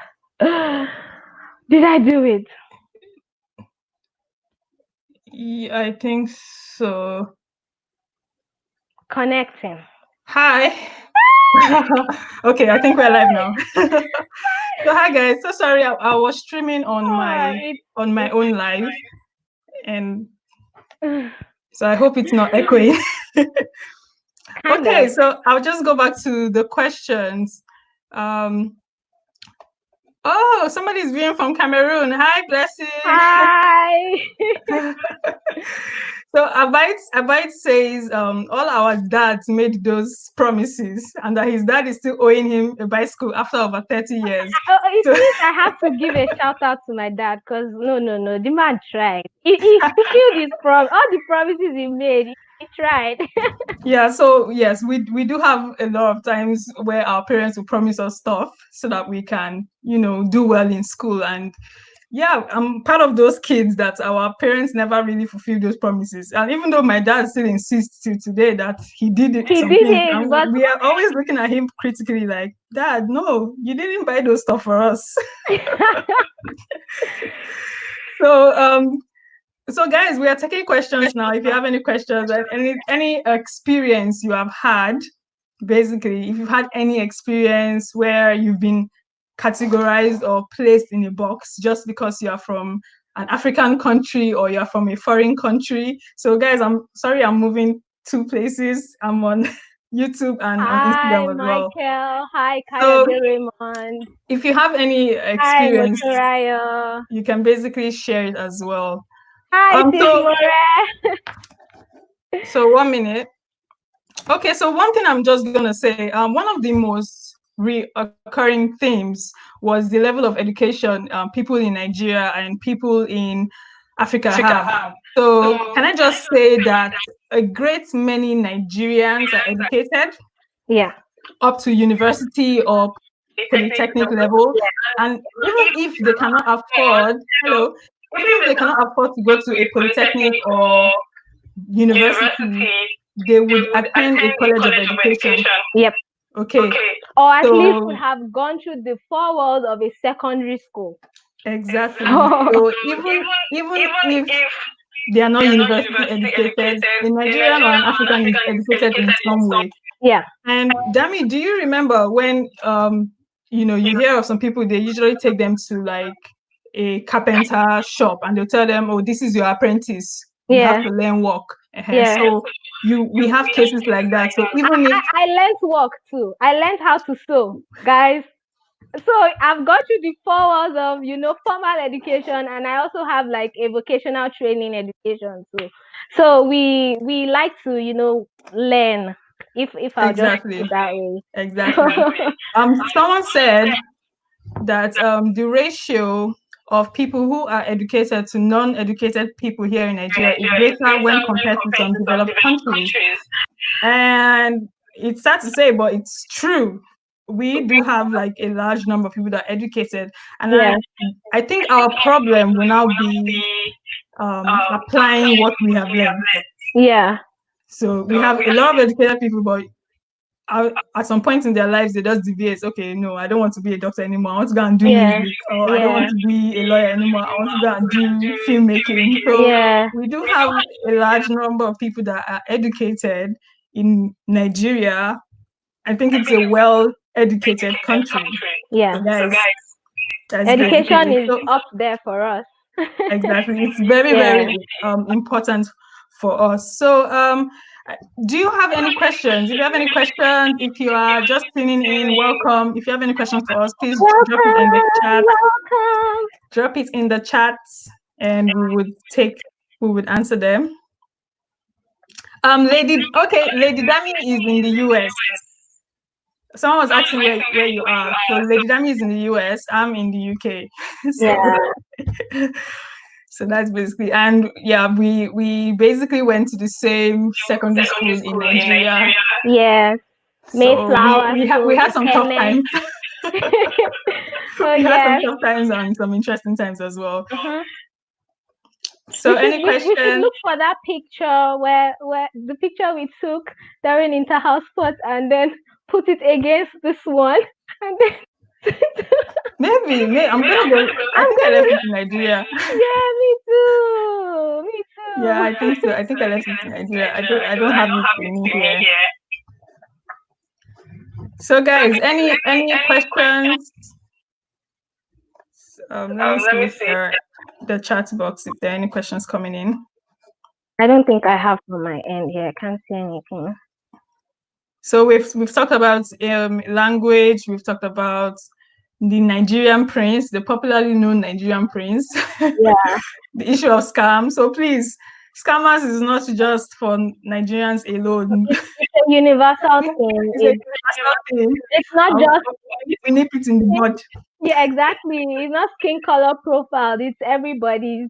Did I do it? Yeah, I think so. Connecting. Hi. Okay, I think we're live now. So hi guys. So sorry, I was streaming on my own live, and so I hope it's not echoing. Okay, so I'll just go back to the questions. Oh, somebody's viewing from Cameroon. Hi, Blessing. Hi. So Abite says all our dads made those promises and that his dad is still owing him a bicycle after over 30 years. It means I have to give a shout out to my dad because no, the man tried. He fulfilled his all the promises he made. He tried. Yeah, so yes, we do have a lot of times where our parents will promise us stuff so that we can, do well in school. And yeah, I'm part of those kids that our parents never really fulfilled those promises. And even though my dad still insists to today that he did it, But we are always looking at him critically like, Dad, no, you didn't buy those stuff for us. So guys, we are taking questions now. If you have any questions, any experience you have had, basically, if you've had any experience where you've been categorized or placed in a box just because you are from an African country or you're from a foreign country. So guys, I'm sorry I'm moving 2 places. I'm on YouTube and on Instagram as well. Michael. Hi, Kaya Raymond. If you have any experience, you can basically share it as well. Hi, so 1 minute. Okay, so one thing I'm just gonna say, one of the most recurring themes was the level of education people in Nigeria and people in Africa have. So can I just say that a great many Nigerians are educated, up to university or polytechnic level, and even if they cannot afford, even if they cannot afford to go to a polytechnic or university, they would attend a college of education. Yep. Okay. Or at least would have gone through the 4 walls of a secondary school. Exactly. So even if they are not university educated, a Nigerian or an African is educated in some way. Yeah. And Dami, do you remember when you hear of some people, they usually take them to like a carpenter shop and they'll tell them, oh, this is your apprentice. You have to learn work. So we have cases like that. So even if I learned work too. I learned how to sew, guys. So I've got through the 4 walls of formal education, and I also have like a vocational training education too. So we like to learn. If I'll just put it that way. Exactly. Someone said that the ratio of people who are educated to non-educated people here in Nigeria is greater when compared to some developed countries. And it's sad to say, but it's true. We do have like a large number of people that are educated. And I think our problem will now be applying what we have learned. Yeah. So we have a lot of educated people, but at some point in their lives, they just deviate. Okay, no, I don't want to be a doctor anymore. I want to go and do music. Or I don't want to be a lawyer anymore. I want to go and do filmmaking. So we do have a large number of people that are educated in Nigeria. I think it's a well-educated country. Yeah. So guys, education is up there for us. Exactly. It's very, very important for us. So do you have any questions? If you have any questions, if you are just tuning in, welcome. If you have any questions for us, please drop it in the chat. Drop it in the chat and we would answer them. Lady Dami is in the US. Someone was asking where you are. So Lady Dami is in the US. I'm in the UK. So that's basically, and yeah, we basically went to the same secondary school in Nigeria. Yes. So we had some tough times. We had some tough times and some interesting times as well. So any questions? We should look for that picture where the picture we took during inter-house sports and then put it against this one and then maybe I'm gonna go. I think I left it in Nigeria. Yeah, me too. Yeah, I think so. I think I left it in Nigeria. I don't have it with me here. So guys, any questions? Let me see if there are the chat box, if there are any questions coming in. I don't think I have from my end here. I can't see anything. So we've talked about language. We've talked about the Nigerian prince, the popularly known Nigerian prince. Yeah. The issue of scam. So please, scammers is not just for Nigerians alone. It's a universal thing. It's a universal thing. It's not just We nip it in the bud. yeah, exactly. It's not skin color profile. It's everybody's.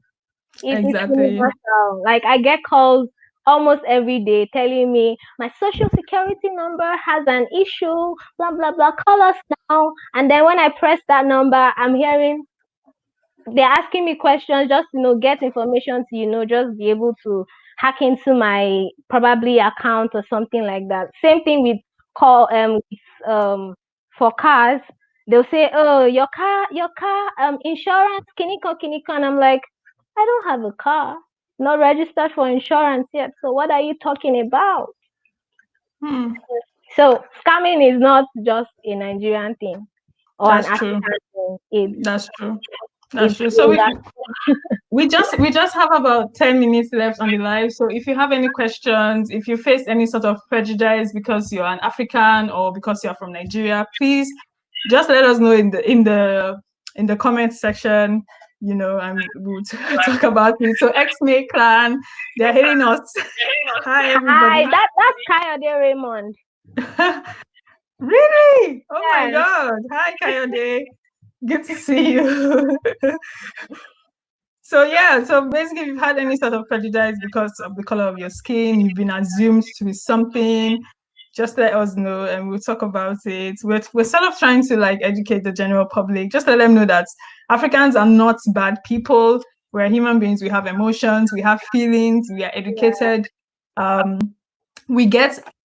It's Exactly. universal. Like I get calls almost every day telling me my social security number has an issue. Blah blah blah. Call us now. And then when I press that number, I'm hearing they're asking me questions just get information to just be able to hack into my probably account or something like that. Same thing with call for cars. They'll say, oh, your car insurance kiniko kiniko, and I'm like, I don't have a car, not registered for insurance yet, so what are you talking about? So scamming is not just a Nigerian thing or That's an true. African thing. That's true. It's That's true. So that. we just have about 10 minutes left on the live. So if you have any questions, if you face any sort of prejudice because you're an African or because you're from Nigeria, please just let us know in the comment section, and we'll talk about it. So X-May clan, they're hitting us. Hi everybody. Hi, that's Kayode Raymond. Really? Oh my Yes. God. Hi Kayode. Good to see you. So yeah, so basically, if you've had any sort of prejudice because of the color of your skin, you've been assumed to be something, just let us know and we'll talk about it. We're sort of trying to educate the general public, just let them know that Africans are not bad people. We're human beings. We have emotions, we have feelings, we are educated.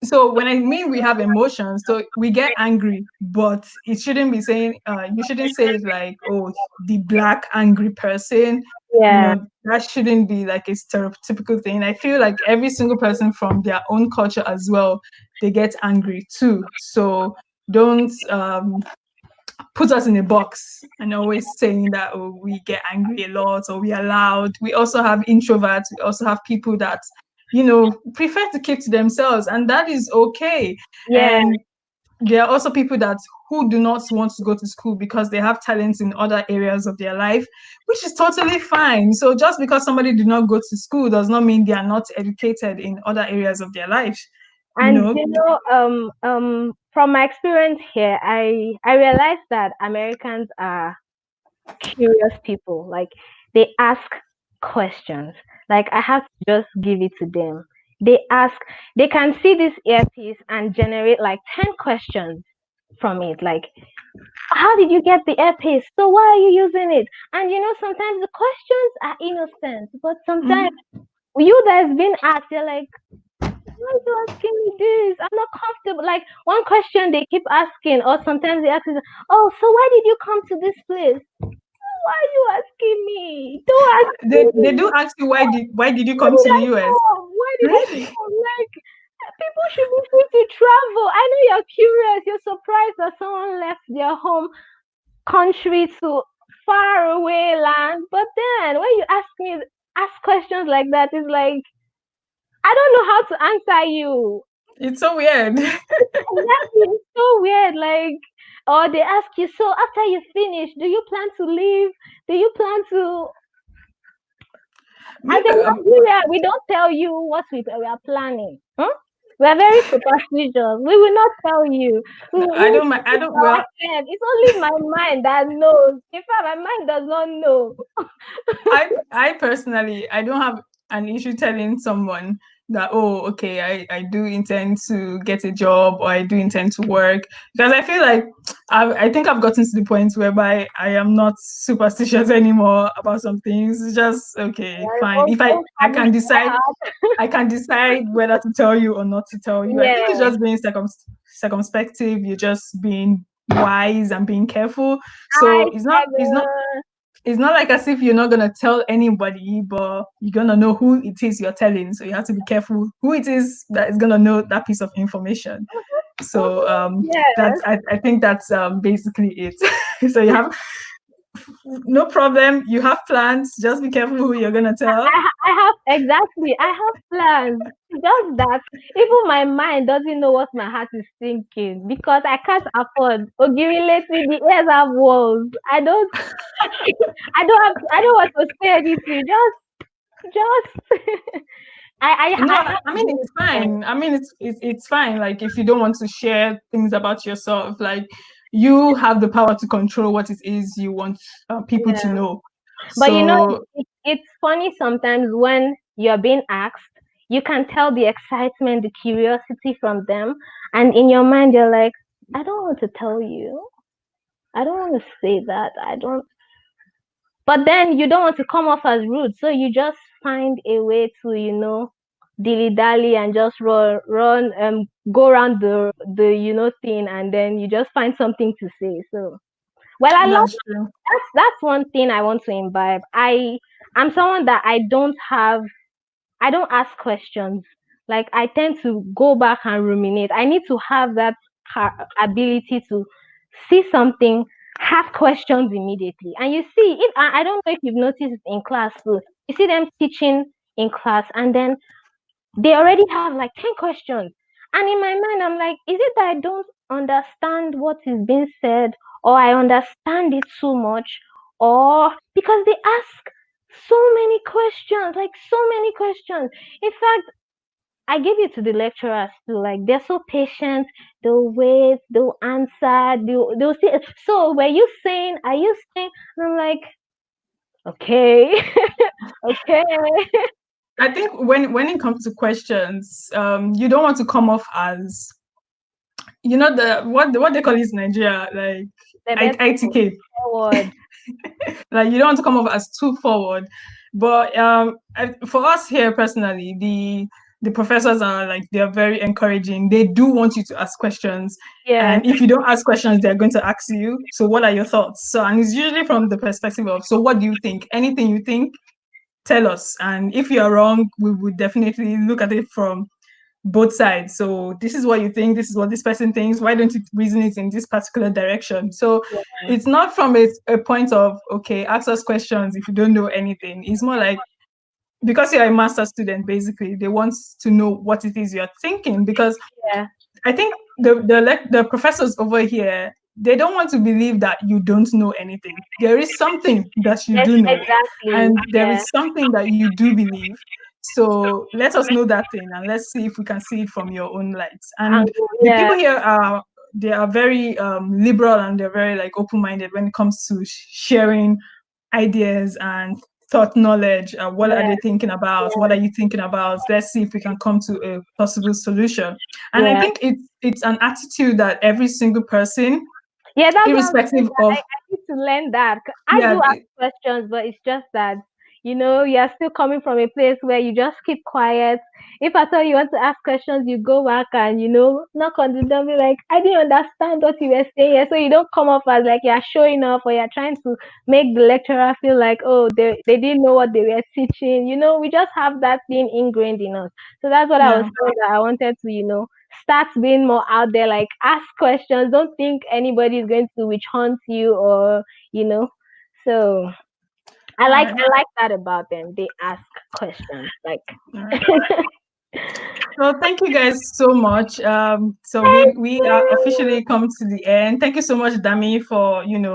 So when I mean we have emotions, so we get angry, but it shouldn't be saying you shouldn't say it like, oh, the black angry person. Yeah. That shouldn't be like a stereotypical thing. I feel like every single person from their own culture as well, they get angry too. So don't put us in a box and always saying that, oh, we get angry a lot or we are loud. We also have introverts. We also have people that prefer to keep to themselves, and that is okay. Yeah. And there are also people who do not want to go to school because they have talents in other areas of their life, which is totally fine. So just because somebody did not go to school does not mean they are not educated in other areas of their life. And from my experience here, I realized that Americans are curious people. Like they ask questions. Like I have to just give it to them. They can see this earpiece and generate like 10 questions from it. Like, how did you get the earpiece? So why are you using it? And sometimes the questions are innocent, but sometimes you that's been asked, you're like, why are you asking me this? I'm not comfortable. Like one question they keep asking, or sometimes they ask, oh, so why did you come to this place? Why are you asking me? Don't ask me. They do ask you why did you Why come did to the I US? come? Why did I Really? come? Like, people should be free to travel. I know you're curious. You're surprised that someone left their home country to far away land. But then when you ask questions like that, it's like, I don't know how to answer you. It's so weird. Exactly, it's so weird. Like, or they ask you, so after you finish, do you plan to leave? Do you plan to? As in Nigeria, we don't tell you what we are planning. We are very superstitious. We will not tell you. I don't well, It's only my mind that knows. In fact, my mind does not know. I personally, I don't have an issue telling someone that, oh, okay, I do intend to get a job or I do intend to work, because I feel like I think I've gotten to the point whereby I am not superstitious anymore about some things. It's just okay, fine. If I can decide, I can decide whether to tell you or not to tell you. I think it's just being circumspective. You're just being wise and being careful. So it's not it's not like as if you're not gonna tell anybody, but you're gonna know who it is you're telling. So you have to be careful who it is that is gonna know that piece of information. So Yes. I think that's basically it. So you have no problem. You have plans. Just be careful who you're gonna tell. I have exactly. I have plans. Just that even my mind doesn't know what my heart is thinking because I can't afford. Ogiri lately the ears have walls. I don't. I don't want to say anything. Just. No, I have I to mean do it's it first. fine. I mean it's fine. Like if you don't want to share things about yourself, like you have the power to control what it is you want people to Yeah. know. But you know, So it's funny sometimes when you're being asked, you can tell the excitement, the curiosity from them, and in your mind you're like, I don't want to tell you. I don't want to say that. I don't. But then you don't want to come off as rude, so you just find a way to, dilly dally and just run, go around the thing, and then you just find something to say. So, well, I love that's true. that's one thing I want to imbibe. I'm someone that I don't ask questions. Like I tend to go back and ruminate. I need to have that ability to see something, have questions immediately. And you see, if I don't know if you've noticed it in class too. You see them teaching in class, and then they already have like 10 questions. And in my mind, I'm like, is it that I don't understand what is being said, or I understand it too much, or because they ask so many questions, like so many questions. In fact, I give it to the lecturers too. Like they're so patient. They'll wait. They'll answer. They'll see. So were you saying? Are you saying? And I'm like, okay, okay. I think when it comes to questions, you don't want to come off as the what they call is Nigeria, like The better ITK. forward. Like you don't want to come off as too forward. But for us here personally, the professors are like they're very encouraging. They do want you to ask questions. Yes, And if you don't ask questions, they're going to ask you, so what are your thoughts? So, and it's usually from the perspective of, so what do you think? Anything you think, tell us. And if you're wrong, we would definitely look at it from both sides. So this is what you think, this is what this person thinks. Why don't you reason it in this particular direction? So yeah, it's not from a point of, okay, ask us questions if you don't know anything. It's more like, because you're a master student, basically, they want to know what it is you're thinking. Because yeah. I think the professors over here, they don't want to believe that you don't know anything. There is something that you Yes, do know, exactly. and there Yeah, is something that you do believe. So let us know that thing, and let's see if we can see it from your own lights. And and the yeah, people here are very liberal, and they're very like open-minded when it comes to sharing ideas and thought knowledge. What are yeah, they thinking about? What are yeah, you thinking about? Let's see if we can come to a possible solution. And I yeah. think it's an attitude that every single person, Yeah, that's what I'm saying. irrespective That of, I need to learn that. I do yeah, ask questions, but it's just that, you're still coming from a place where you just keep quiet. If I tell you want to ask questions, you go back and, knock on the door, be like, I didn't understand what you were saying here. So you don't come off as like you're showing off or you're trying to make the lecturer feel like, oh, they didn't know what they were teaching. We just have that thing ingrained in us. So that's what I was yeah. saying, that I wanted to, start being more out there, like ask questions. Don't think anybody is going to witch hunt you, or you know so All right. I like that about them. They ask questions, like. All right. Well, thank you guys so much. So Thank we are you. officially come to the end. Thank you so much, Dami, for Thank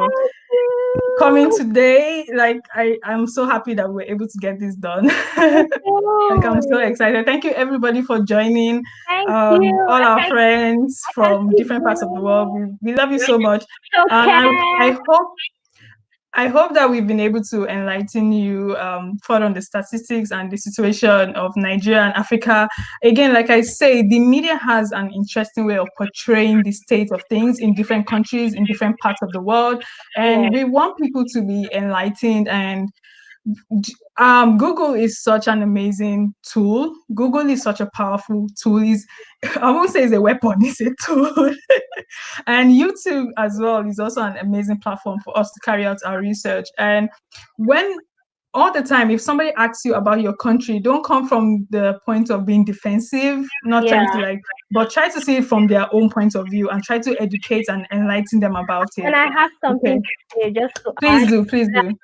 coming you. today. Like I'm so happy that we're able to get this done. Me Like I'm so too. excited. Thank you everybody for joining. Thank you. All our friends I can from see different parts of the world. you. We love you so much. And Okay. I hope that we've been able to enlighten you further on the statistics and the situation of Nigeria and Africa. Again, like I say, the media has an interesting way of portraying the state of things in different countries, in different parts of the world. Yeah. And we want people to be enlightened and Google is such an amazing tool. Google is such a powerful tool. I won't say it's a weapon, it's a tool. And YouTube as well is also an amazing platform for us to carry out our research. And when all the time, if somebody asks you about your country, don't come from the point of being defensive, not trying Yeah. to but try to see it from their own point of view and try to educate and enlighten them about it. And I have something Okay. to say just to Please add. do, please do.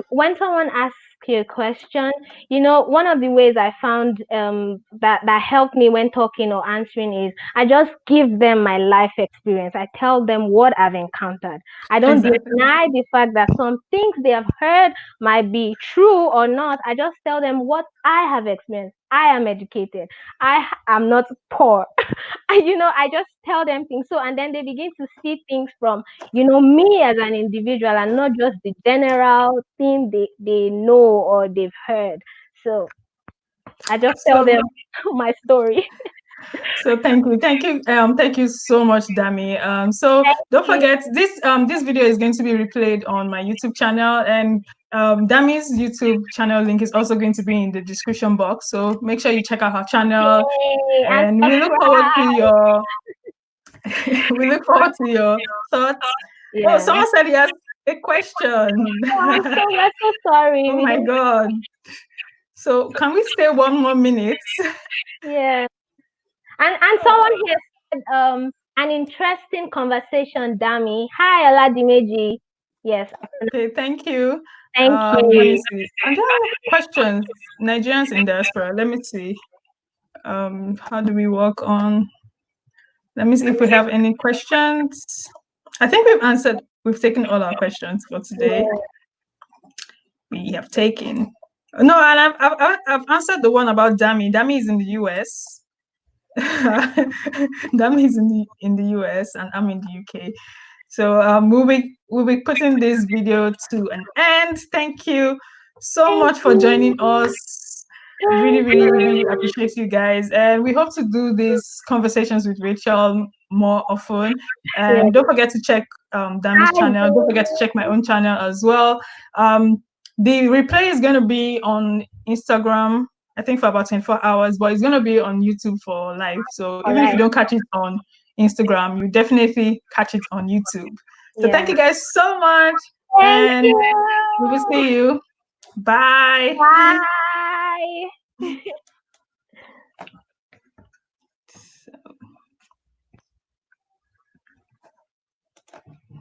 When someone asks you a question, one of the ways I found that helped me when talking or answering is I just give them my life experience. I tell them what I've encountered. I don't Exactly. deny the fact that some things they have heard might be true or not. I just tell them what I have experienced. I am educated. I am not poor. I just tell them things. So, and then they begin to see things from me as an individual and not just the general thing they know or they've heard. So I just tell So them my story. So thank you so much, Dami. So Thank don't you. forget this video is going to be replayed on my YouTube channel, and Dami's YouTube channel link is also going to be in the description box. So make sure you check out her channel, Yay, and and we look forward to subscribe. your we look forward to your thoughts. Oh, Yeah. someone said he has a question. We're so sorry. Oh We my didn't. God. So can we stay 1 more minute? Yeah. And someone here said an interesting conversation, Dami. Hi, Oladimeji. Yes. Okay, thank you. Thank Let me you. see. Are there questions? Nigerians in diaspora. Let me see. How do we work on? Let me see if we have any questions. I think we've taken all our questions for today. We have taken. No, and I've answered the one about Dami. Dami is in the US. Dami is in the US and I'm in the UK. So we'll be putting this video to an end. Thank you so Thank much for joining you. us. Really, really, really appreciate you guys. And we hope to do these conversations with Rachel more often. Yeah. And don't forget to check Dami's I channel. Don't forget to check my own channel as well. The replay is going to be on Instagram, I think for about 24 hours, but it's going to be on YouTube for live. So All even if you right. don't catch it on Instagram, you definitely catch it on YouTube. So thank Yeah. you guys so much, Thank and we will you. see you. Bye. Bye.